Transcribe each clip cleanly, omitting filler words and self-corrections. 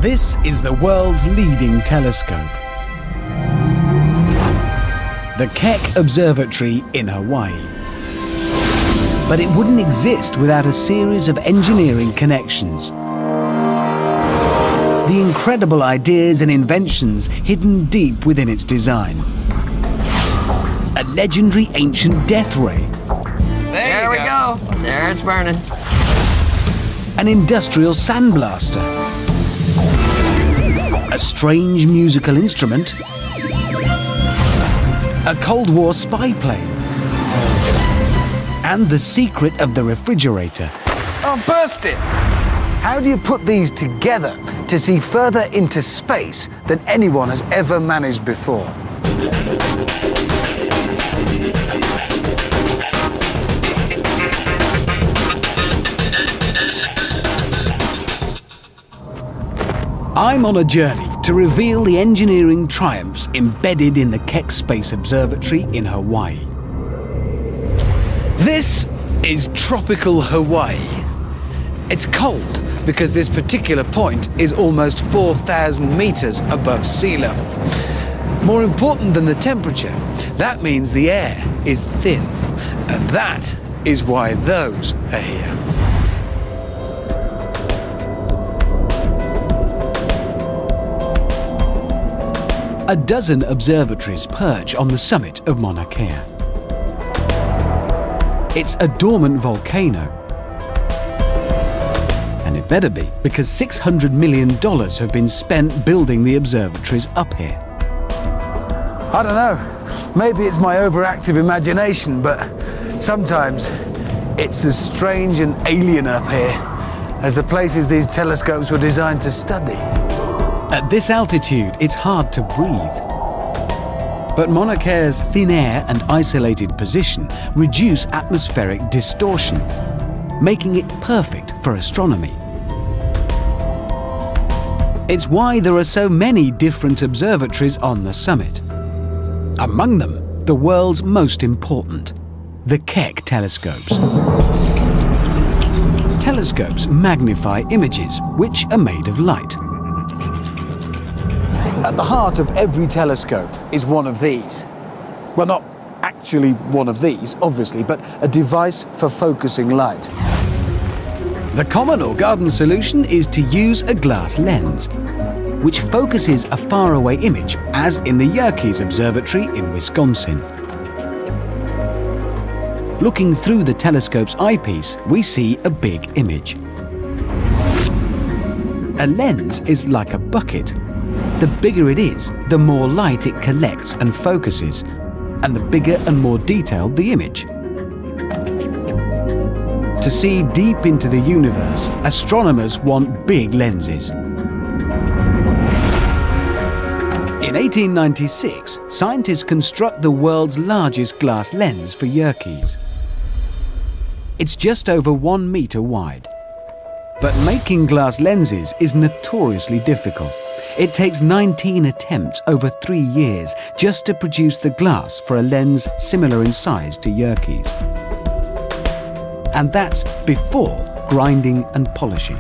This is the world's leading telescope. The Keck Observatory in Hawaii. But it wouldn't exist without a series of engineering connections. The incredible ideas and inventions hidden deep within its design. A legendary ancient death ray. There we go. There it's burning. An industrial sandblaster. A strange musical instrument. A Cold War spy plane. And the secret of the refrigerator. Oh, burst it! How do you put these together to see further into space than anyone has ever managed before? I'm on a journey to reveal the engineering triumphs embedded in the Keck Space Observatory in Hawaii. This is tropical Hawaii. It's cold because this particular point is almost 4,000 meters above sea level. More important than the temperature, that means the air is thin, and that is why those are here. A dozen observatories perch on the summit of Mauna Kea. It's a dormant volcano. And it better be, because $600 million have been spent building the observatories up here. I don't know, maybe it's my overactive imagination, but sometimes it's as strange and alien up here as the places these telescopes were designed to study. At this altitude, it's hard to breathe. But Mauna Kea's thin air and isolated position reduce atmospheric distortion, making it perfect for astronomy. It's why there are so many different observatories on the summit. Among them, the world's most important, the Keck telescopes. Telescopes magnify images, which are made of light. At the heart of every telescope is one of these. Well, not actually one of these, obviously, but a device for focusing light. The common or garden solution is to use a glass lens, which focuses a faraway image, as in the Yerkes Observatory in Wisconsin. Looking through the telescope's eyepiece, we see a big image. A lens is like a bucket. The bigger it is, the more light it collects and focuses, and the bigger and more detailed the image. To see deep into the universe, astronomers want big lenses. In 1896, scientists construct the world's largest glass lens for Yerkes. It's just over 1 meter wide. But making glass lenses is notoriously difficult. It takes 19 attempts over 3 years just to produce the glass for a lens similar in size to Yerkes. And that's before grinding and polishing.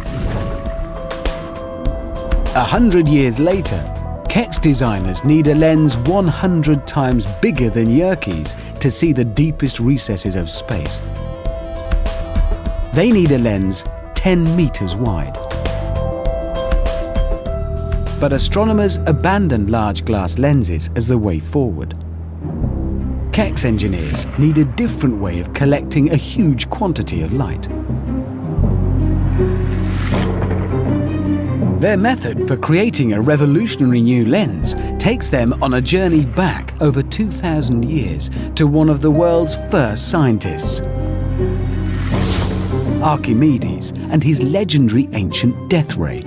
100 years later, Keck's designers need a lens 100 times bigger than Yerkes to see the deepest recesses of space. They need a lens 10 meters wide. But astronomers abandoned large glass lenses as the way forward. Keck's engineers need a different way of collecting a huge quantity of light. Their method for creating a revolutionary new lens takes them on a journey back over 2,000 years to one of the world's first scientists, Archimedes and his legendary ancient death ray.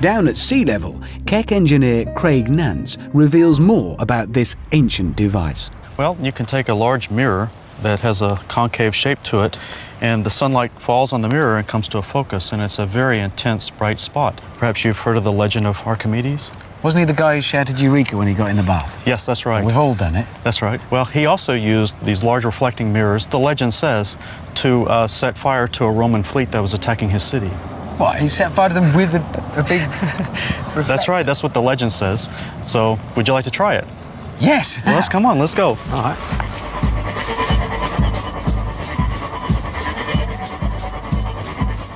Down at sea level, Keck engineer Craig Nance reveals more about this ancient device. Well, you can take a large mirror that has a concave shape to it, and the sunlight falls on the mirror and comes to a focus, and it's a very intense, bright spot. Perhaps you've heard of the legend of Archimedes? Wasn't he the guy who shouted Eureka when he got in the bath? Yes, that's right. We've all done it. That's right. Well, he also used these large reflecting mirrors, the legend says, to set fire to a Roman fleet that was attacking his city. What, he set fire to them with a big reflector? That's right, that's what the legend says. So, would you like to try it? Yes. Well, come on, let's go. All right.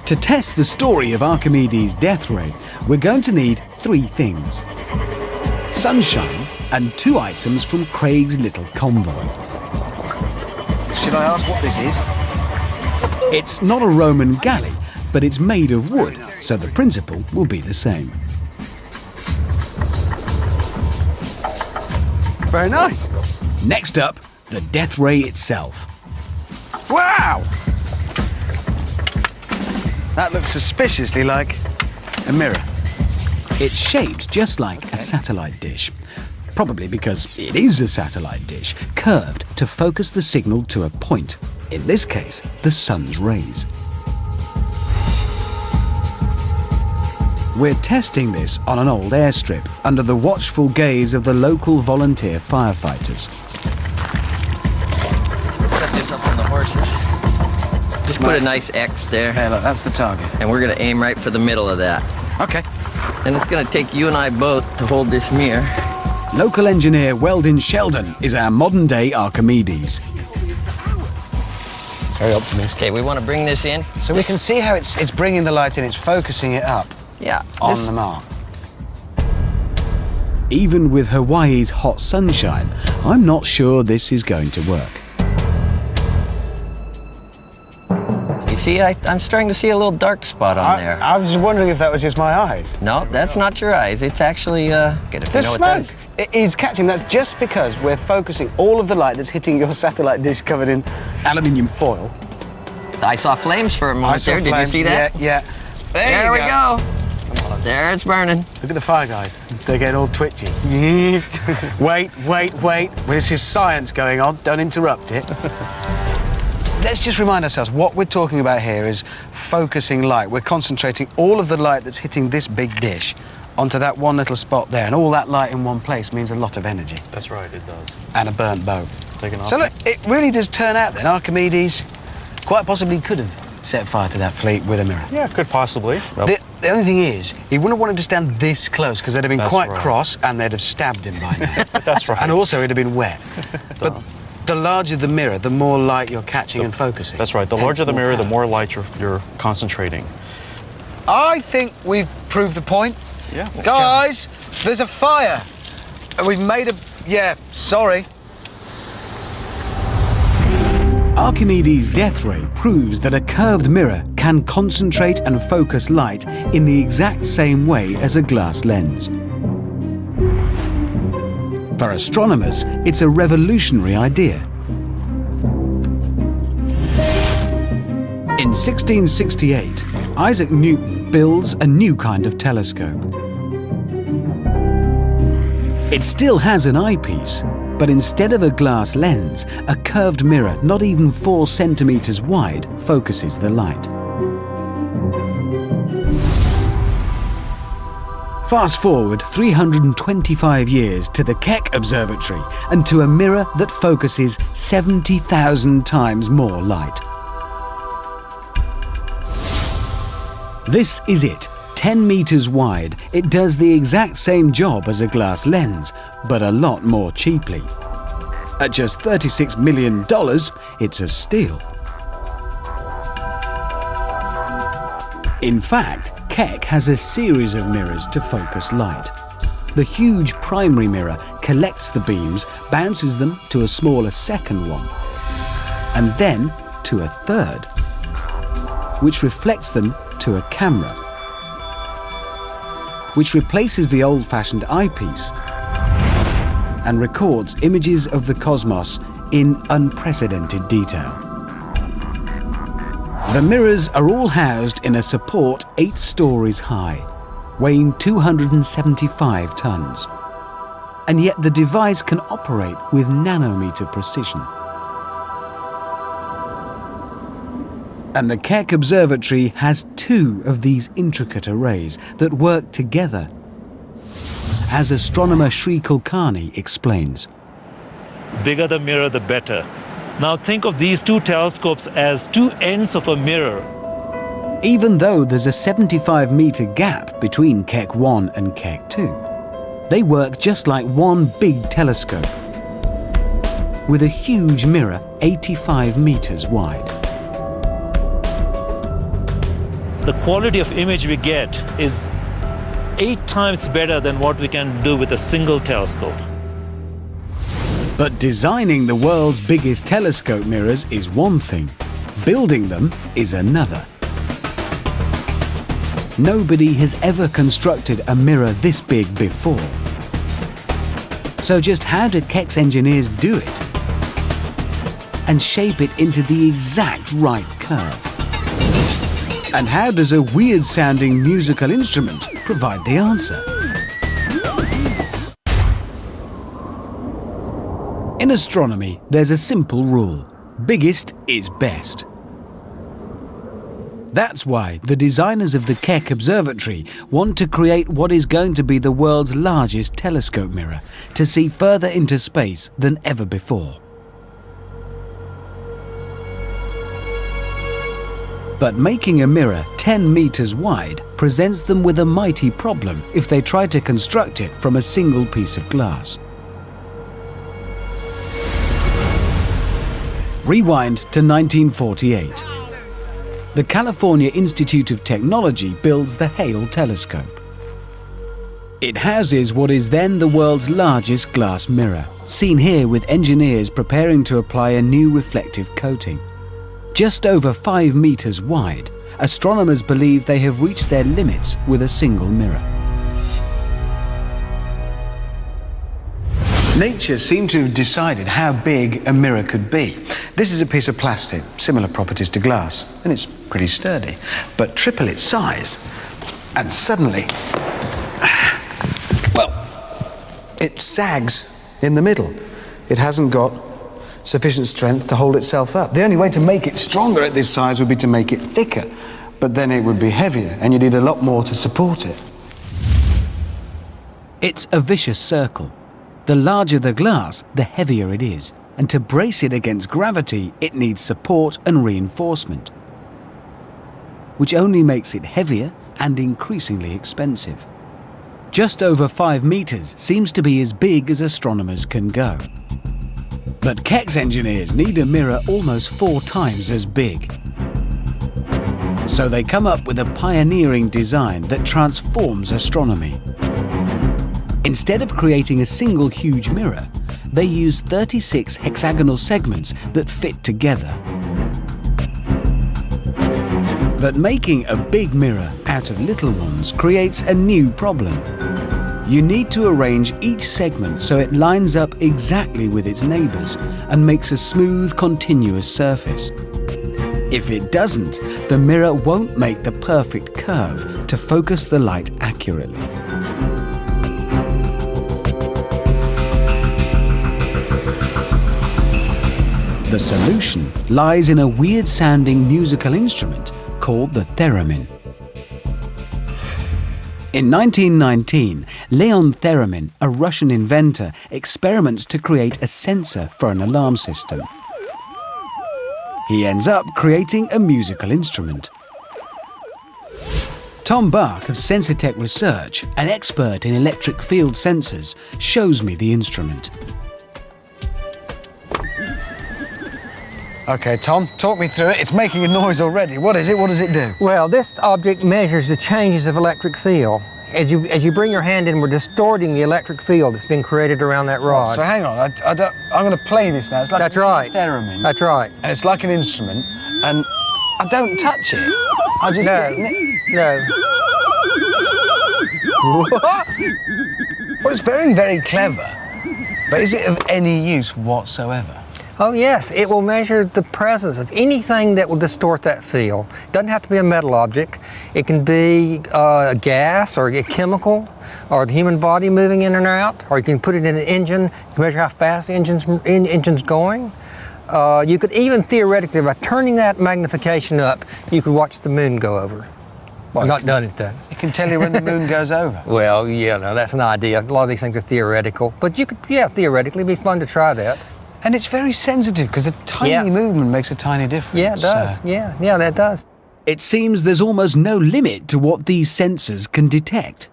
To test the story of Archimedes' death ray, we're going to need 3 things: sunshine and 2 items from Craig's little convoy. Should I ask what this is? It's not a Roman galley, but it's made of wood, so the principle will be the same. Very nice. Next up, the death ray itself. Wow! That looks suspiciously like a mirror. It's shaped just like a satellite dish, probably because it is a satellite dish, curved to focus the signal to a point, in this case, the sun's rays. We're testing this on an old airstrip under the watchful gaze of the local volunteer firefighters. Set this up on the horses. Just put a nice X there. Hey, look, that's the target. And we're gonna aim right for the middle of that. Okay. And it's gonna take you and I both to hold this mirror. Local engineer Weldon Sheldon is our modern-day Archimedes. Very optimistic. Okay, we wanna bring this in. So we can see how it's bringing the light in, it's focusing it up Yeah. on the mark. Even with Hawaii's hot sunshine, I'm not sure this is going to work. You see, I'm starting to see a little dark spot on there. I was wondering if that was just my eyes. No, that's not your eyes. It's actually, The what that is. smoke is catching. That's just because we're focusing all of the light that's hitting your satellite dish covered in aluminium foil. I saw flames for a moment there. Did you see that? Yeah. There we go. There it's burning. Look at the fire guys. They get all twitchy. Wait. This is science going on. Don't interrupt it. Let's just remind ourselves, what we're talking about here is focusing light. We're concentrating all of the light that's hitting this big dish onto that one little spot there, and all that light in one place means a lot of energy. That's right, it does. And a burnt bow. Taking off. So look, it really does turn out then Archimedes quite possibly could have set fire to that fleet with a mirror. Yeah, could possibly. Well, The only thing is, he wouldn't have wanted to stand this close because they'd have been That's quite right. cross and they'd have stabbed him by now. that's right. And also it'd have been wet. But the larger the mirror, the more light you're catching and focusing. That's right. The Hence larger the mirror, the power. more light you're concentrating. I think we've proved the point. Yeah. Guys, there's a fire. And we've made a... Yeah, sorry. Archimedes' death ray proves that a curved mirror can concentrate and focus light in the exact same way as a glass lens. For astronomers, it's a revolutionary idea. In 1668, Isaac Newton builds a new kind of telescope. It still has an eyepiece, but instead of a glass lens, a curved mirror not even 4 centimeters wide focuses the light. Fast forward 325 years to the Keck Observatory and to a mirror that focuses 70,000 times more light. This is it. 10 meters wide, it does the exact same job as a glass lens, but a lot more cheaply. At just $36 million, it's a steal. In fact, Keck has a series of mirrors to focus light. The huge primary mirror collects the beams, bounces them to a smaller second one, and then to a third, which reflects them to a camera, which replaces the old-fashioned eyepiece and records images of the cosmos in unprecedented detail. The mirrors are all housed in a support 8 stories high, weighing 275 tons. And yet the device can operate with nanometer precision. And the Keck Observatory has 2 of these intricate arrays that work together. As astronomer Sri Kulkarni explains. Bigger the mirror, the better. Now think of these 2 telescopes as 2 ends of a mirror. Even though there's a 75-meter gap between Keck 1 and Keck 2, they work just like one big telescope, with a huge mirror 85 meters wide. The quality of image we get is 8 times better than what we can do with a single telescope. But designing the world's biggest telescope mirrors is one thing. Building them is another. Nobody has ever constructed a mirror this big before. So just how do Keck's engineers do it? And shape it into the exact right curve? And how does a weird-sounding musical instrument provide the answer? In astronomy, there's a simple rule. Biggest is best. That's why the designers of the Keck Observatory want to create what is going to be the world's largest telescope mirror to see further into space than ever before. But making a mirror 10 meters wide presents them with a mighty problem if they try to construct it from a single piece of glass. Rewind to 1948. The California Institute of Technology builds the Hale telescope. It houses what is then the world's largest glass mirror, seen here with engineers preparing to apply a new reflective coating. Just over 5 meters wide, astronomers believe they have reached their limits with a single mirror. Nature seemed to have decided how big a mirror could be. This is a piece of plastic, similar properties to glass, and it's pretty sturdy. But triple its size, and suddenly, well, it sags in the middle. It hasn't got sufficient strength to hold itself up. The only way to make it stronger at this size would be to make it thicker, but then it would be heavier, and you need a lot more to support it. It's a vicious circle. The larger the glass, the heavier it is, and to brace it against gravity, it needs support and reinforcement, which only makes it heavier and increasingly expensive. Just over 5 meters seems to be as big as astronomers can go. But Keck's engineers need a mirror almost 4 times as big. So they come up with a pioneering design that transforms astronomy. Instead of creating a single huge mirror, they use 36 hexagonal segments that fit together. But making a big mirror out of little ones creates a new problem. You need to arrange each segment so it lines up exactly with its neighbors and makes a smooth, continuous surface. If it doesn't, the mirror won't make the perfect curve to focus the light accurately. The solution lies in a weird-sounding musical instrument called the theremin. In 1919, Leon Theremin, a Russian inventor, experiments to create a sensor for an alarm system. He ends up creating a musical instrument. Tom Bach of Sensitech Research, an expert in electric field sensors, shows me the instrument. Okay, Tom, talk me through it. It's making a noise already. What is it? What does it do? Well, this object measures the changes of electric field. As you bring your hand in, we're distorting the electric field that's been created around that rod. So hang on, I'm going to play this now. It's like That's right. a theremin. That's right. And it's like an instrument, and I don't touch it. I just get No. What? Well, it's very, very clever. But is it of any use whatsoever? Oh yes, it will measure the presence of anything that will distort that field. It doesn't have to be a metal object. It can be a gas or a chemical or the human body moving in and out, or you can put it in an engine, you can measure how fast the engine's going. You could even theoretically, by turning that magnification up, you could watch the moon go over. Well, not done it though. It can tell you when the moon goes over. Well, yeah, no, that's an idea. A lot of these things are theoretical, but you could, yeah, theoretically, it'd be fun to try that. And it's very sensitive because a tiny movement makes a tiny difference. Yeah, it does. Yeah, that does. It seems there's almost no limit to what these sensors can detect.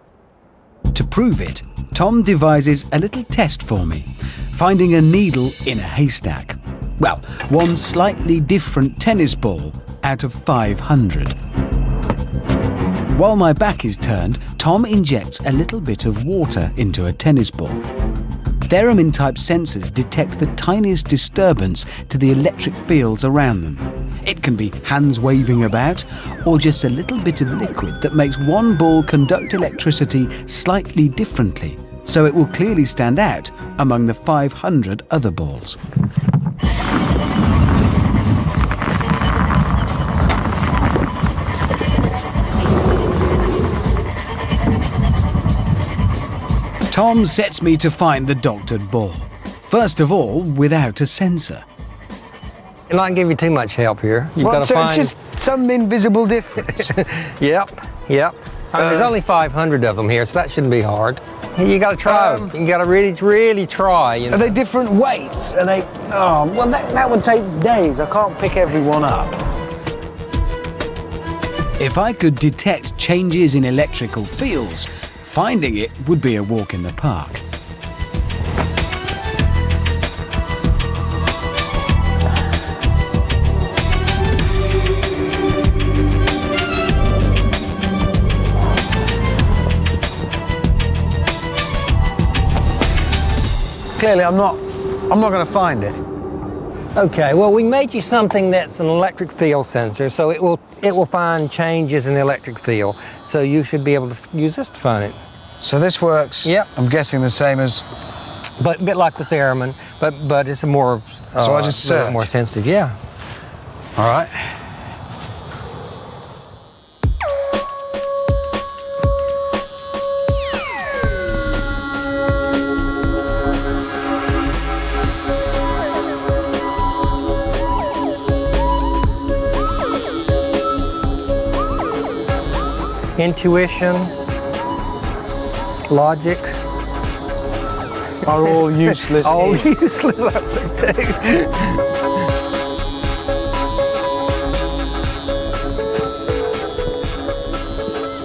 To prove it, Tom devises a little test for me, finding a needle in a haystack. Well, one slightly different tennis ball out of 500. While my back is turned, Tom injects a little bit of water into a tennis ball. Theremin-type sensors detect the tiniest disturbance to the electric fields around them. It can be hands waving about, or just a little bit of liquid that makes one ball conduct electricity slightly differently, so it will clearly stand out among the 500 other balls. Tom sets me to find the doctored ball. First of all, without a sensor. And I can give you too much help here. You've got to so find. it's just some invisible difference. Yep. I mean, there's only 500 of them here, so that shouldn't be hard. You got to try. You got to really try. You know? Are they different weights? Are they? Oh, well, that would take days. I can't pick every one up. If I could detect changes in electrical fields, finding it would be a walk in the park. Clearly, I'm not going to find it. Okay, well, we made you something that's an electric field sensor, so it will find changes in the electric field. So you should be able to use this to find it. So this works. Yep. I'm guessing the same as. But a bit like the theremin, but it's a more So I just a little search. more sensitive. Yeah. All right. Intuition, logic, Are all useless. all here. useless. I think.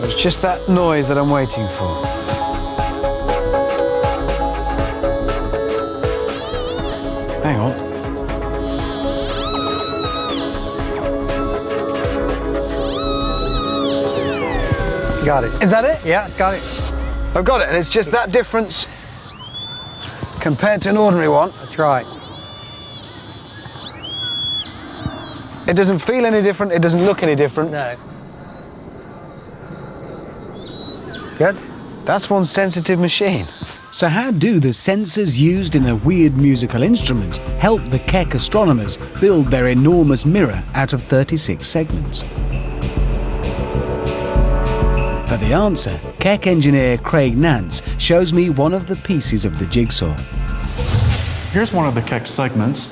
It's just that noise that I'm waiting for. Hang on. Got it. Is that it? Yeah, it's got it. I've got it, and it's just that difference compared to an ordinary one. That's right. It doesn't feel any different. It doesn't look any different. No. Good. That's one sensitive machine. So how do the sensors used in a weird musical instrument help the Keck astronomers build their enormous mirror out of 36 segments? For the answer, Keck engineer Craig Nance shows me one of the pieces of the jigsaw. Here's one of the Keck segments.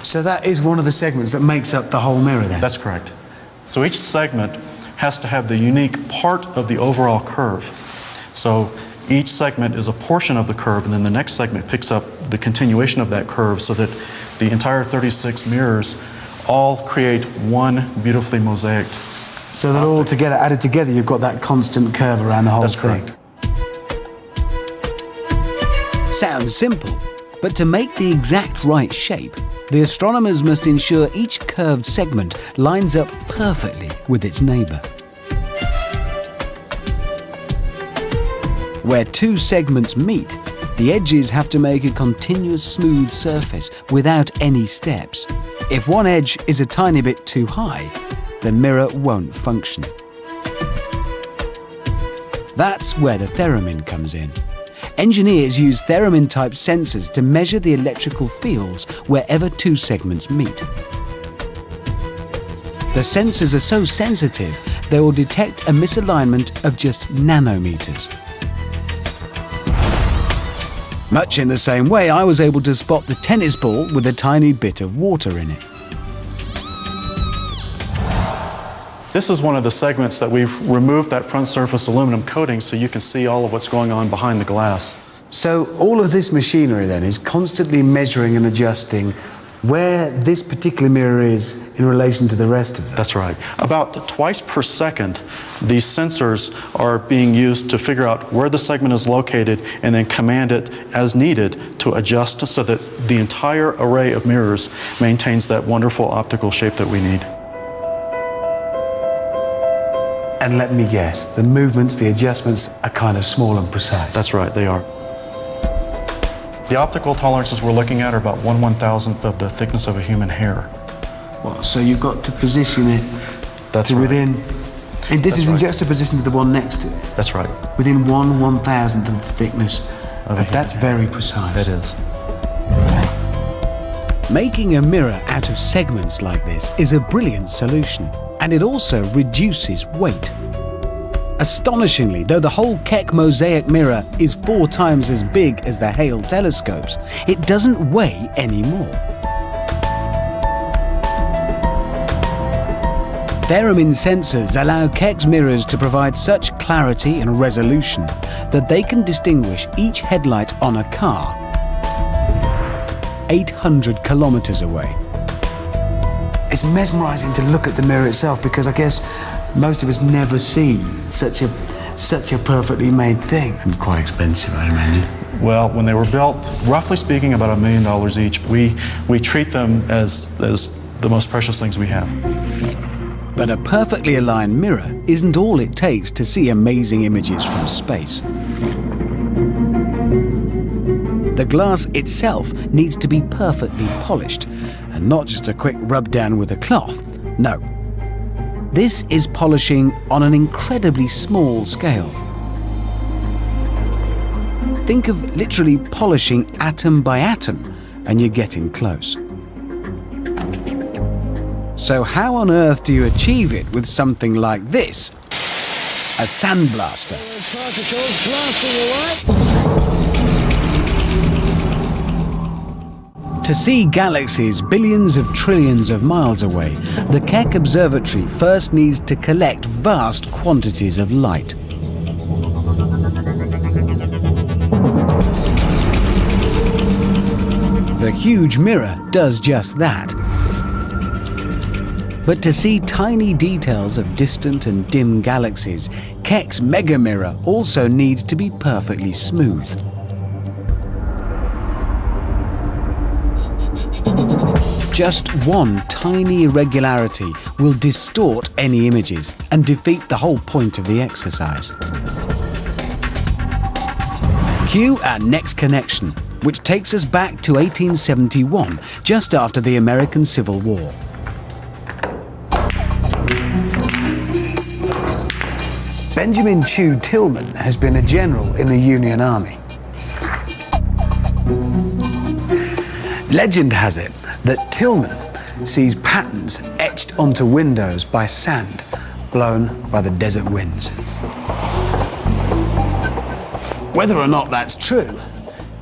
So that is one of the segments that makes up the whole mirror then? That's correct. So each segment has to have the unique part of the overall curve. So each segment is a portion of the curve, and then the next segment picks up the continuation of that curve, so that the entire 36 mirrors all create one beautifully mosaiced. So that all together, added together, you've got that constant curve around the whole That's thing. correct. Sounds simple, but to make the exact right shape, the astronomers must ensure each curved segment lines up perfectly with its neighbour. Where two segments meet, the edges have to make a continuous smooth surface without any steps. If one edge is a tiny bit too high, the mirror won't function. That's where the theremin comes in. Engineers use theremin-type sensors to measure the electrical fields wherever two segments meet. The sensors are so sensitive, they will detect a misalignment of just nanometers. Much in the same way, I was able to spot the tennis ball with a tiny bit of water in it. This is one of the segments that we've removed that front surface aluminum coating, so you can see all of what's going on behind the glass. So all of this machinery then is constantly measuring and adjusting where this particular mirror is in relation to the rest of them. That's right. About twice per second, these sensors are being used to figure out where the segment is located and then command it as needed to adjust so that the entire array of mirrors maintains that wonderful optical shape that we need. And let me guess, the movements, the adjustments are kind of small and precise. That's right, they are. The optical tolerances we're looking at are about 1/1000th of the thickness of a human hair. Well, so you've got to position it That's to right. within, and this That's is in right. juxtaposition to the one next to it. That's right. Within 1/1000th of the thickness. Of a That's human very precise. It is. Making a mirror out of segments like this is a brilliant solution, and it also reduces weight. Astonishingly, though the whole Keck mosaic mirror is 4 times as big as the Hale telescopes, it doesn't weigh any more. Theremin sensors allow Keck's mirrors to provide such clarity and resolution that they can distinguish each headlight on a car 800 kilometers away. It's mesmerizing to look at the mirror itself, because I guess most of us never see such a perfectly made thing. And quite expensive, I imagine. Well, when they were built, roughly speaking, about $1 million each, we treat them as the most precious things we have. But a perfectly aligned mirror isn't all it takes to see amazing images from space. The glass itself needs to be perfectly polished, and not just a quick rub down with a cloth. No. This is polishing on an incredibly small scale. Think of literally polishing atom by atom, and you're getting close. So how on earth do you achieve it with something like this? A sandblaster. To see galaxies billions of trillions of miles away, the Keck Observatory first needs to collect vast quantities of light. The huge mirror does just that. But to see tiny details of distant and dim galaxies, Keck's mega mirror also needs to be perfectly smooth. Just one tiny irregularity will distort any images and defeat the whole point of the exercise. Cue our next connection, which takes us back to 1871, just after the American Civil War. Benjamin Chew Tillman has been a general in the Union Army. Legend has it that Tillman sees patterns etched onto windows by sand blown by the desert winds. Whether or not that's true,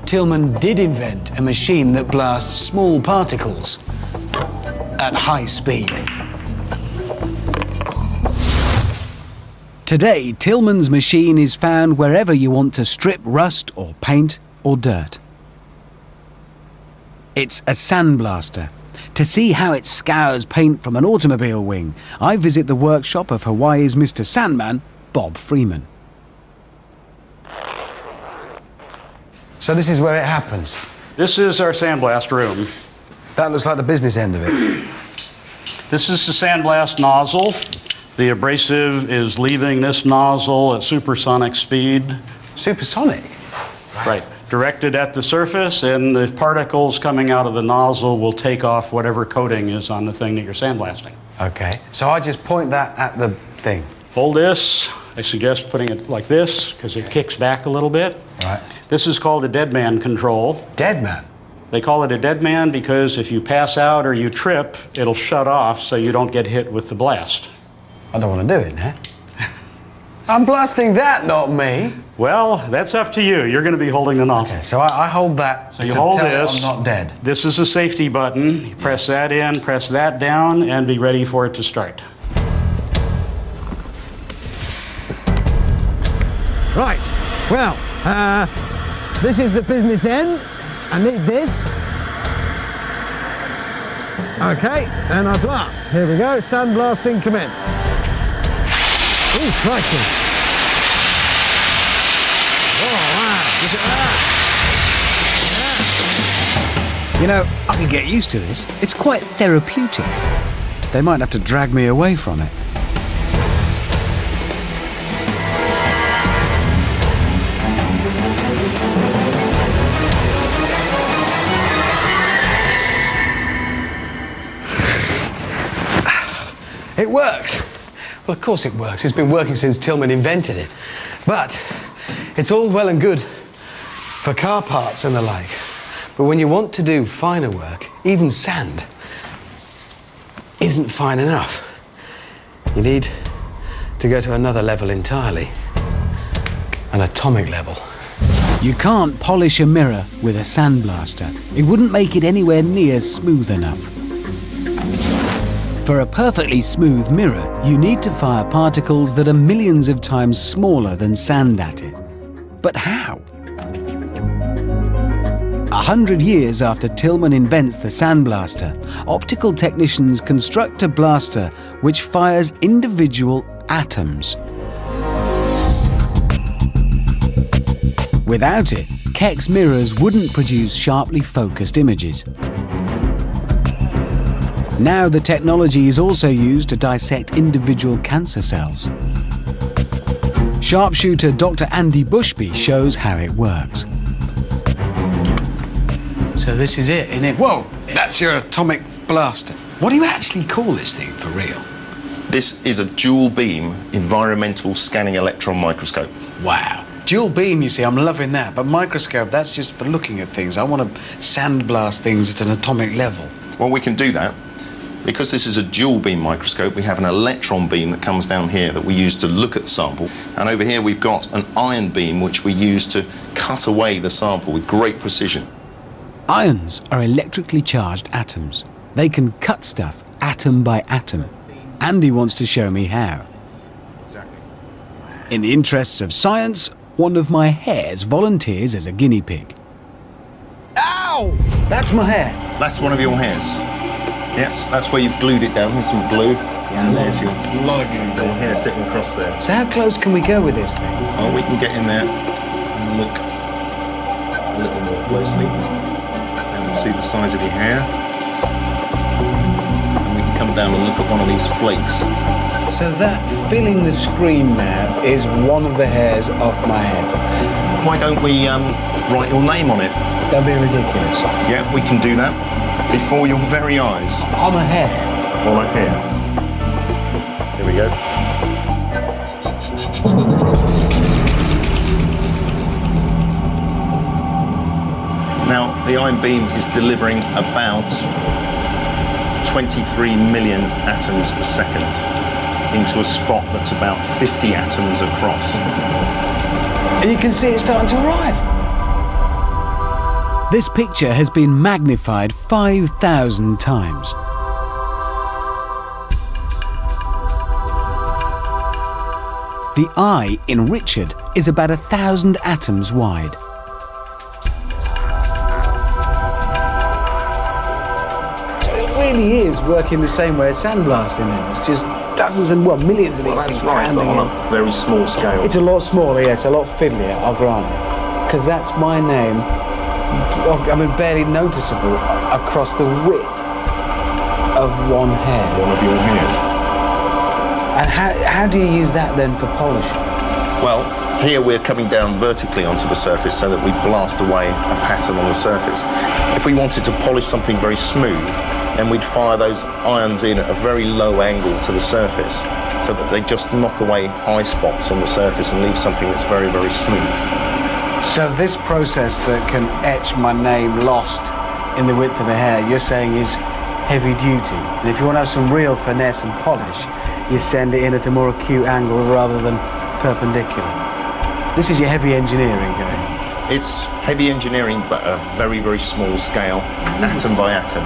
Tillman did invent a machine that blasts small particles at high speed. Today, Tillman's machine is found wherever you want to strip rust or paint or dirt. It's a sandblaster. To see how it scours paint from an automobile wing, I visit the workshop of Hawaii's Mr. Sandman, Bob Freeman. So this is where it happens. This is our sandblast room. That looks like the business end of it. This is the sandblast nozzle. The abrasive is leaving this nozzle at supersonic speed. Supersonic? Right. Directed at the surface, and the particles coming out of the nozzle will take off whatever coating is on the thing that you're sandblasting. Okay. So I just point that at the thing. Hold this. I suggest putting it like this because it kicks back a little bit. Right. This is called a dead man control. Dead man? They call it a dead man because if you pass out or you trip, it'll shut off so you don't get hit with the blast. I don't want to do it now. I'm blasting that, not me. Well, that's up to you. You're going to be holding the nozzle. Okay, so I hold that So you to hold tell this. it I'm not dead. This is a safety button. You press that in, press that down, and be ready for it to start. Right, well, this is the business end. I need this. Okay, and I blast. Here we go, sandblasting commence. Ooh, crikey. Oh, wow, look at that. You know, I can get used to this. It's quite therapeutic. They might have to drag me away from it. It works. Well, of course it works. It's been working since Tillman invented it. But it's all well and good for car parts and the like. But when you want to do finer work, even sand isn't fine enough. You need to go to another level entirely, an atomic level. You can't polish a mirror with a sandblaster. It wouldn't make it anywhere near smooth enough. For a perfectly smooth mirror, you need to fire particles that are millions of times smaller than sand at it. But how? 100 years after Tillman invents the sandblaster, optical technicians construct a blaster which fires individual atoms. Without it, Keck's mirrors wouldn't produce sharply focused images. Now the technology is also used to dissect individual cancer cells. Sharpshooter Dr. Andy Bushby shows how it works. So this is it, isn't it? Whoa, that's your atomic blaster. What do you actually call this thing for real? This is a dual beam environmental scanning electron microscope. Wow. Dual beam, you see, I'm loving that. But microscope, that's just for looking at things. I want to sandblast things at an atomic level. Well, we can do that. Because this is a dual beam microscope, we have an electron beam that comes down here that we use to look at the sample. And over here we've got an ion beam which we use to cut away the sample with great precision. Ions are electrically charged atoms. They can cut stuff atom by atom. Andy wants to show me how. Exactly. In the interests of science, one of my hares volunteers as a guinea pig. Ow! That's my hair. That's one of your hairs. Yes, that's where you've glued it down. Here's some glue. Yeah, and there's your little hair sitting across there. So how close can we go with this thing? Oh, we can get in there and look a little more closely. And we'll see the size of your hair. And we can come down and look at one of these flakes. So that filling the screen there is one of the hairs off my head. Why don't we write your name on it? Don't be ridiculous. Yeah, we can do that. Before your very eyes. On a hair. On a hair. Here we go. Now, the ion beam is delivering about 23 million atoms a second into a spot that's about 50 atoms across. And you can see it starting to arrive. This picture has been magnified 5,000 times. The eye in Richard is about 1,000 atoms wide. So it really is working the same way as sandblasting then. It's just dozens and, well, millions of these things. That's right, but on a very small scale. It's a lot smaller, yeah, it's a lot fiddlier, I'll grant it. Because that's my name. I mean, barely noticeable across the width of one hair. One of your hairs. And how do you use that then for polishing? Well, here we're coming down vertically onto the surface so that we blast away a pattern on the surface. If we wanted to polish something very smooth, then we'd fire those ions in at a very low angle to the surface so that they just knock away eye spots on the surface and leave something that's very, very smooth. So this process that can etch my name lost in the width of a hair, you're saying is heavy duty. And if you want to have some real finesse and polish, you send it in at a more acute angle rather than perpendicular. This is your heavy engineering going. It's heavy engineering, but a very, very small scale, atom by atom.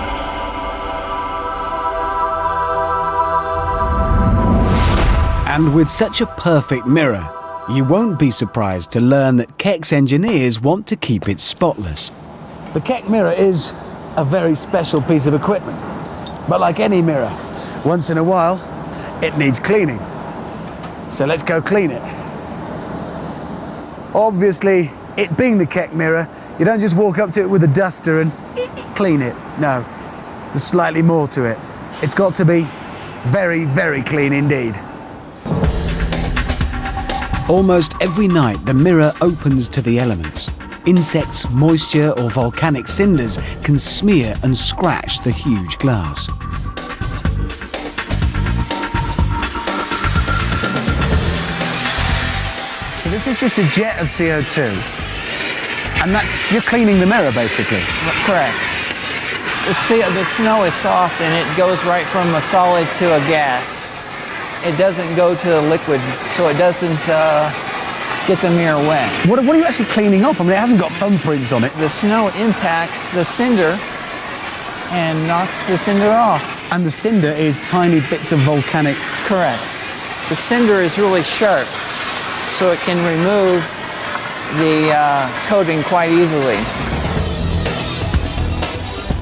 And with such a perfect mirror, you won't be surprised to learn that Keck's engineers want to keep it spotless. The Keck mirror is a very special piece of equipment. But like any mirror, once in a while, it needs cleaning. So let's go clean it. Obviously, it being the Keck mirror, you don't just walk up to it with a duster and clean it. No, there's slightly more to it. It's got to be very, very clean indeed. Almost every night, the mirror opens to the elements. Insects, moisture, or volcanic cinders can smear and scratch the huge glass. So this is just a jet of CO2. And you're cleaning the mirror, basically. Correct. The snow is soft and it goes right from a solid to a gas. It doesn't go to a liquid, so it doesn't get the mirror wet. What are you actually cleaning off? I mean, it hasn't got thumbprints on it. The snow impacts the cinder and knocks the cinder off. And the cinder is tiny bits of volcanic... Correct. The cinder is really sharp, so it can remove the coating quite easily.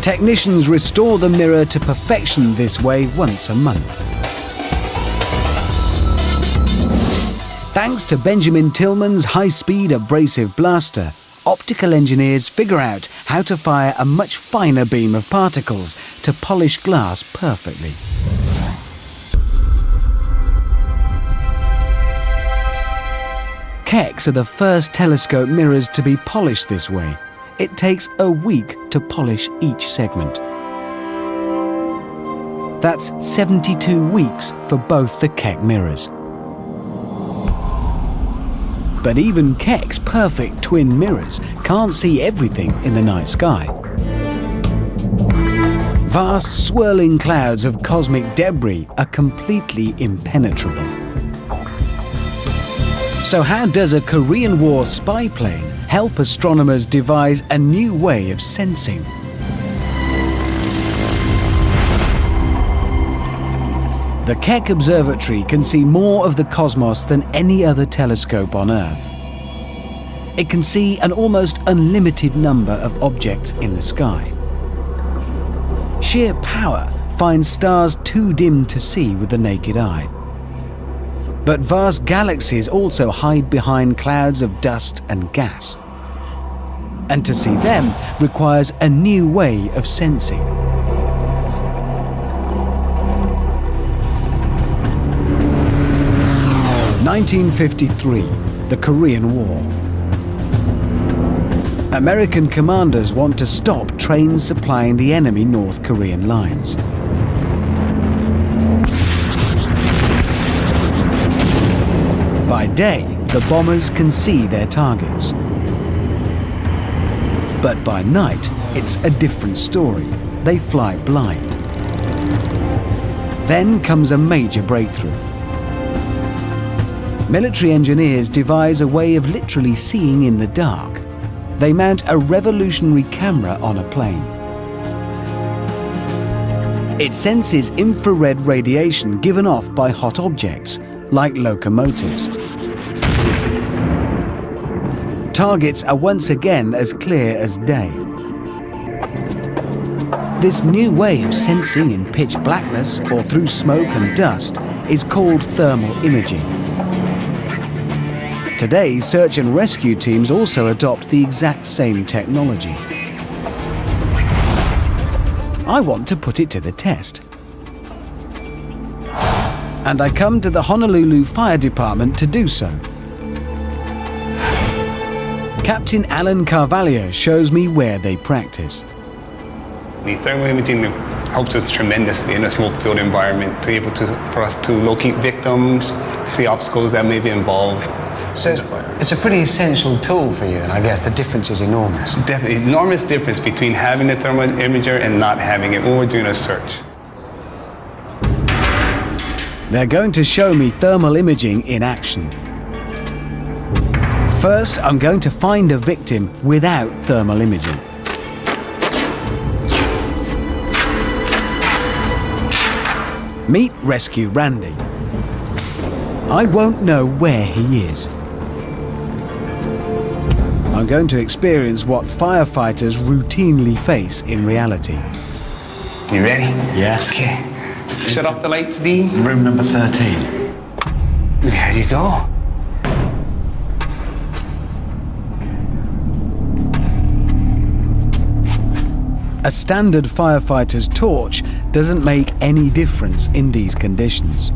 Technicians restore the mirror to perfection this way once a month. Thanks to Benjamin Tillman's high-speed abrasive blaster, optical engineers figure out how to fire a much finer beam of particles to polish glass perfectly. Kecks are the first telescope mirrors to be polished this way. It takes a week to polish each segment. That's 72 weeks for both the Keck mirrors. But even Keck's perfect twin mirrors can't see everything in the night sky. Vast swirling clouds of cosmic debris are completely impenetrable. So how does a Korean War spy plane help astronomers devise a new way of sensing? The Keck Observatory can see more of the cosmos than any other telescope on Earth. It can see an almost unlimited number of objects in the sky. Sheer power finds stars too dim to see with the naked eye. But vast galaxies also hide behind clouds of dust and gas. And to see them requires a new way of sensing. (1953), the Korean War. American commanders want to stop trains supplying the enemy North Korean lines. By day, the bombers can see their targets. But by night, it's a different story. They fly blind. Then comes a major breakthrough. Military engineers devise a way of literally seeing in the dark. They mount a revolutionary camera on a plane. It senses infrared radiation given off by hot objects, like locomotives. Targets are once again as clear as day. This new way of sensing in pitch blackness or through smoke and dust is called thermal imaging. Today, search and rescue teams also adopt the exact same technology. I want to put it to the test. And I come to the Honolulu Fire Department to do so. Captain Alan Carvalho shows me where they practice. The thermal imaging helps us tremendously in a smoke-filled environment for us to locate victims, see obstacles that may be involved. So it's a pretty essential tool for you, and I guess the difference is enormous. Definitely, enormous difference between having a thermal imager and not having it when we're doing a search. They're going to show me thermal imaging in action. First, I'm going to find a victim without thermal imaging. Meet Rescue Randy. I won't know where he is. I'm going to experience what firefighters routinely face in reality. You ready? Yeah. Okay. Shut off the lights, Dean. Room number 13. There you go. A standard firefighter's torch doesn't make any difference in these conditions.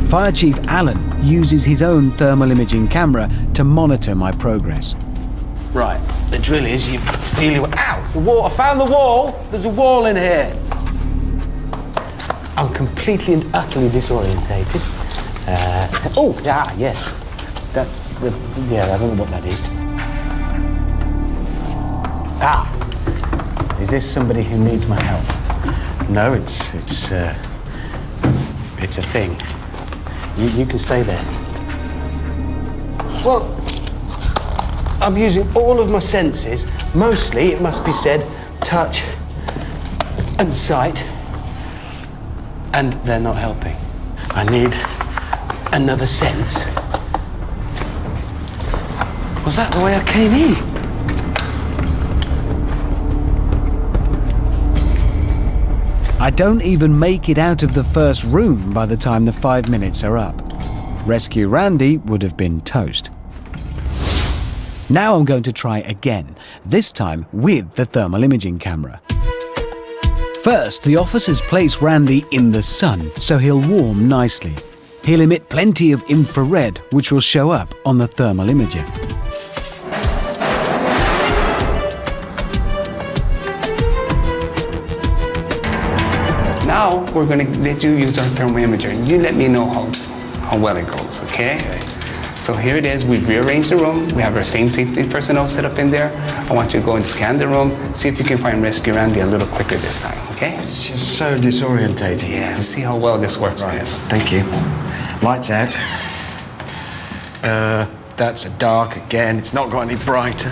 Fire Chief Allen uses his own thermal imaging camera to monitor my progress. Right, the drill is you feel your... Ow! The wall! I found the wall! There's a wall in here! I'm completely and utterly disorientated. Yes. That's the... Yeah, I don't know what that is. Is this somebody who needs my help? No, it's a thing. You can stay there. Well, I'm using all of my senses. Mostly, it must be said, touch and sight. And they're not helping. I need another sense. Was that the way I came in? I don't even make it out of the first room by the time the 5 minutes are up. Rescue Randy would have been toast. Now I'm going to try again, this time with the thermal imaging camera. First, the officers place Randy in the sun so he'll warm nicely. He'll emit plenty of infrared, which will show up on the thermal imager. Now we're going to let you use our thermal imager, and you let me know how well it goes, okay? So here it is. We've rearranged the room. We have our same safety personnel set up in there. I want you to go and scan the room, see if you can find Rescue Randy a little quicker this time, okay? It's just so disorientating. Yeah, see how well this works, Right, man. thank you. Lights out. That's a dark again. It's not got any brighter.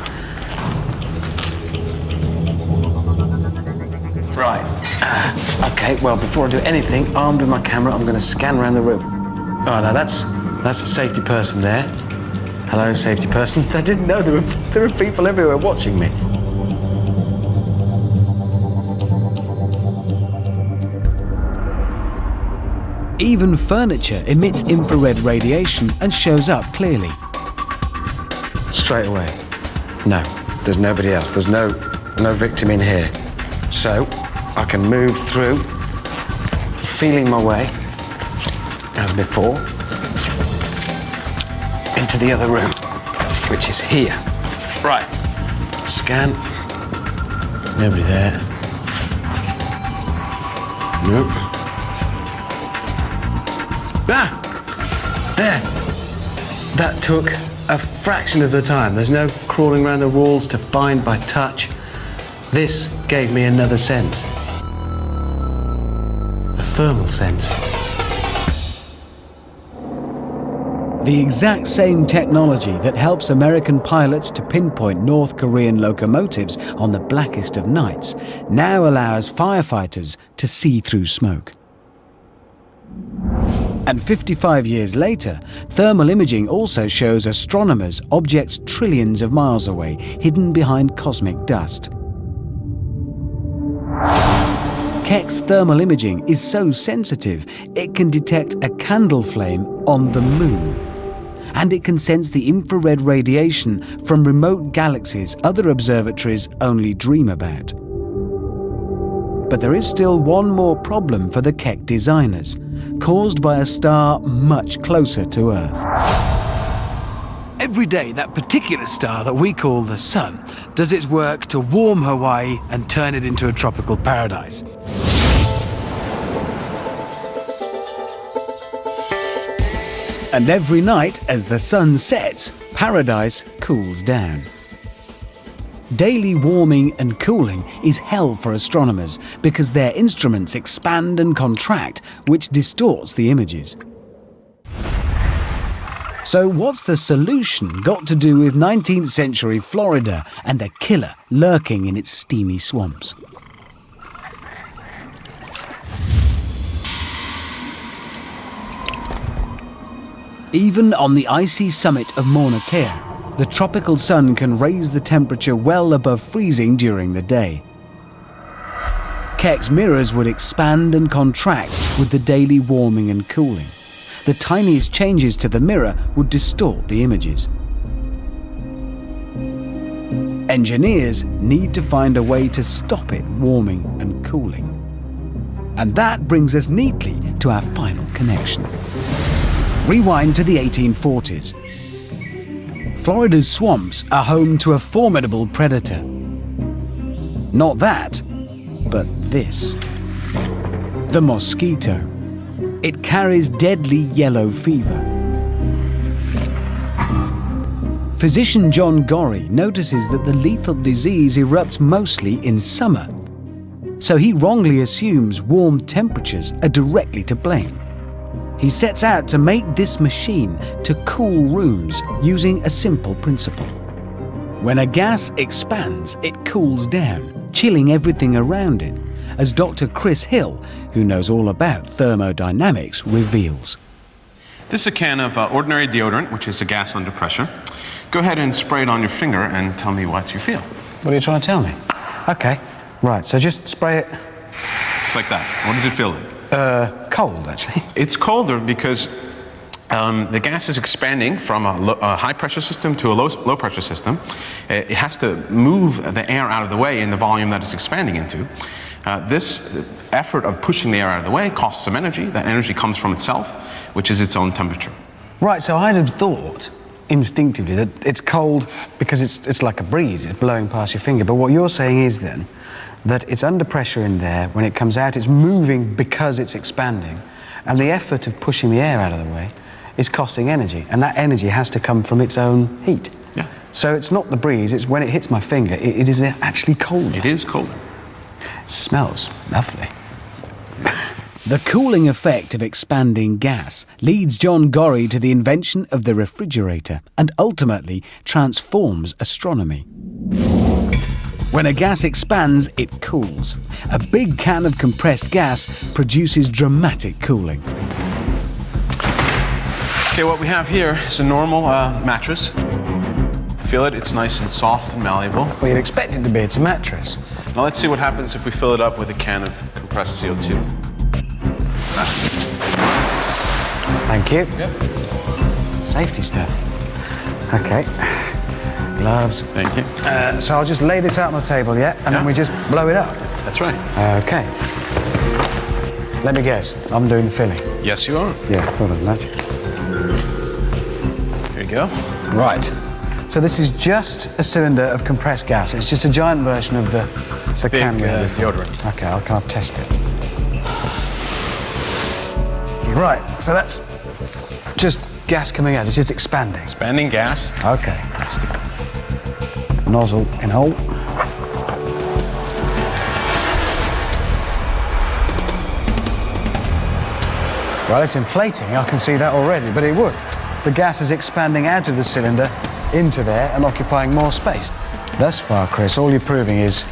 Right. Okay, well, before I do anything, armed with my camera, I'm going to scan around the room. Oh, no, that's a safety person there. Hello, safety person. I didn't know there were people everywhere watching me. Even furniture emits infrared radiation and shows up clearly. Straight away. No, there's nobody else. There's no victim in here. So, I can move through, feeling my way, as before, into the other room, which is here. Right. Scan. Nobody there. Nope. There. That took a fraction of the time. There's no crawling around the walls to find by touch. This gave me another sense. A thermal sense. The exact same technology that helps American pilots to pinpoint North Korean locomotives on the blackest of nights now allows firefighters to see through smoke. And 55 years later, thermal imaging also shows astronomers objects trillions of miles away, hidden behind cosmic dust. Keck's thermal imaging is so sensitive, it can detect a candle flame on the moon. And it can sense the infrared radiation from remote galaxies other observatories only dream about. But there is still one more problem for the Keck designers, caused by a star much closer to Earth. Every day, that particular star that we call the Sun does its work to warm Hawaii and turn it into a tropical paradise. And every night, as the sun sets, paradise cools down. Daily warming and cooling is hell for astronomers because their instruments expand and contract, which distorts the images. So what's the solution got to do with 19th century Florida and a killer lurking in its steamy swamps? Even on the icy summit of Mauna Kea, the tropical sun can raise the temperature well above freezing during the day. Keck's mirrors would expand and contract with the daily warming and cooling. The tiniest changes to the mirror would distort the images. Engineers need to find a way to stop it warming and cooling. And that brings us neatly to our final connection. Rewind to the 1840s. Florida's swamps are home to a formidable predator. Not that, but this. The mosquito. It carries deadly yellow fever. Physician John Gorrie notices that the lethal disease erupts mostly in summer. So he wrongly assumes warm temperatures are directly to blame. He sets out to make this machine to cool rooms using a simple principle. When a gas expands, it cools down, chilling everything around it, as Dr. Chris Hill, who knows all about thermodynamics, reveals. This is a can of ordinary deodorant, which is a gas under pressure. Go ahead and spray it on your finger and tell me what you feel. What are you trying to tell me? Okay, right, so just spray it. It's like that. What does it feel like? Cold, actually. It's colder because the gas is expanding from a high pressure system to a low pressure system. It has to move the air out of the way in the volume that it's expanding into. This effort of pushing the air out of the way costs some energy. That energy comes from itself, which is its own temperature. Right, so I'd have thought instinctively that it's cold because it's like a breeze, it's blowing past your finger. But what you're saying is then that it's under pressure in there. When it comes out, it's moving because it's expanding. And the effort of pushing the air out of the way is costing energy. And that energy has to come from its own heat. Yeah. So it's not the breeze, it's when it hits my finger, it is actually colder. It is colder. It smells lovely. The cooling effect of expanding gas leads John Gorrie to the invention of the refrigerator and ultimately transforms astronomy. When a gas expands, it cools. A big can of compressed gas produces dramatic cooling. Okay, what we have here is a normal mattress. Feel it, it's nice and soft and malleable. Well, you'd expect it to be, it's a mattress. Now let's see what happens if we fill it up with a can of compressed CO2. Thank you. Yep. Safety stuff. Okay. Gloves. Thank you. So I'll just lay this out on the table, yeah? And then we just blow it up. That's right. Okay. Let me guess, I'm doing the filling. Yes, you are. Yeah, thought as much. Here you go. Right. So this is just a cylinder of compressed gas. It's just a giant version of the big can we had before. deodorant. Okay, I'll kind of test it. Right, so that's just gas coming out. It's just expanding. Expanding gas. Okay. Nozzle in hole. Well, it's inflating. I can see that already, but it would. The gas is expanding out of the cylinder into there and occupying more space. Thus far, Chris, all you're proving is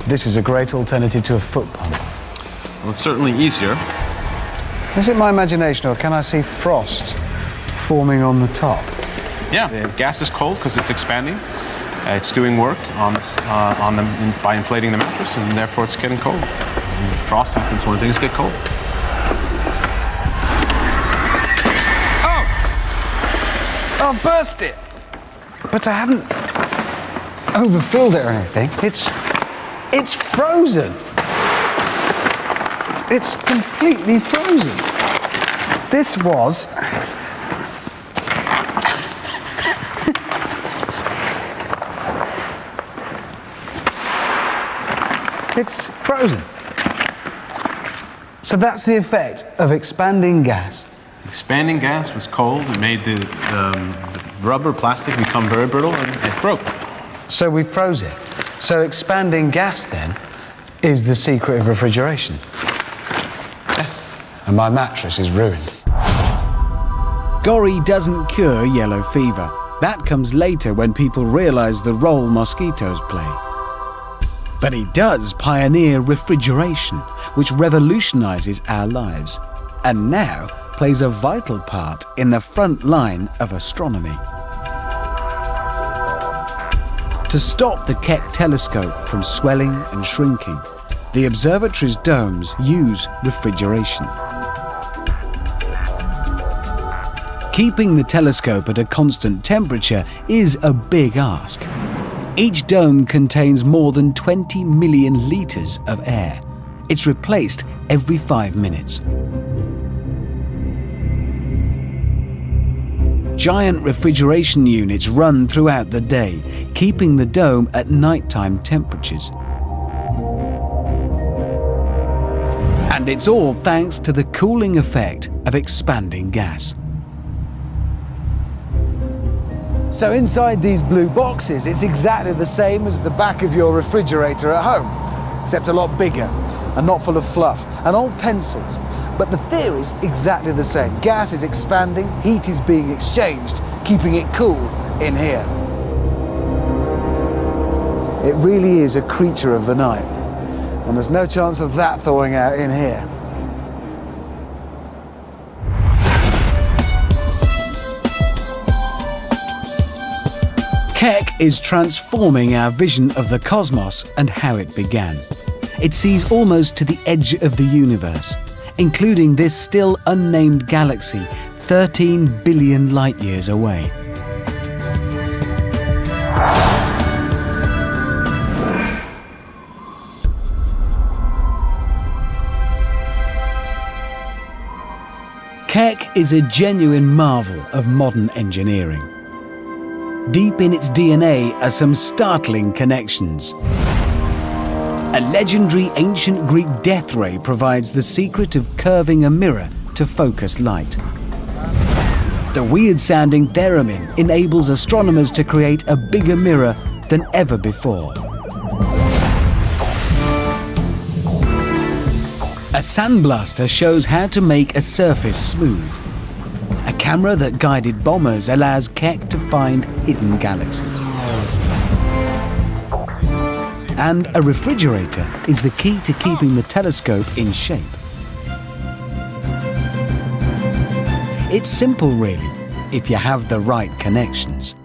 this is a great alternative to a foot pump. Well, it's certainly easier. Is it my imagination, or can I see frost forming on the top? Yeah, the gas is cold because it's expanding. It's doing work by inflating the mattress, and therefore it's getting cold. And frost happens when things get cold. Oh! I've burst it! But I haven't overfilled it or anything. It's frozen. It's completely frozen. This was... It's frozen. So that's the effect of expanding gas. Expanding gas was cold. It made the rubber plastic become very brittle, and it broke. So we froze it. So expanding gas, then, is the secret of refrigeration. Yes. And my mattress is ruined. Gorrie doesn't cure yellow fever. That comes later when people realize the role mosquitoes play. But he does pioneer refrigeration, which revolutionizes our lives, and now plays a vital part in the front line of astronomy. To stop the Keck telescope from swelling and shrinking, The observatory's domes use refrigeration. Keeping the telescope at a constant temperature is a big ask. Each dome contains more than 20 million litres of air. It's replaced every 5 minutes. Giant refrigeration units run throughout the day, keeping the dome at nighttime temperatures. And it's all thanks to the cooling effect of expanding gas. So inside these blue boxes, it's exactly the same as the back of your refrigerator at home, except a lot bigger and not full of fluff and old pencils. But the theory's exactly the same. Gas is expanding, heat is being exchanged, keeping it cool in here. It really is a creature of the night, and there's no chance of that thawing out in here. Keck is transforming our vision of the cosmos and how it began. It sees almost to the edge of the universe, including this still unnamed galaxy 13 billion light years away. Keck is a genuine marvel of modern engineering. Deep in its DNA are some startling connections. A legendary ancient Greek death ray provides the secret of curving a mirror to focus light. The weird-sounding theremin enables astronomers to create a bigger mirror than ever before. A sandblaster shows how to make a surface smooth. A camera that guided bombers allows Keck to find hidden galaxies. And a refrigerator is the key to keeping the telescope in shape. It's simple, really, if you have the right connections.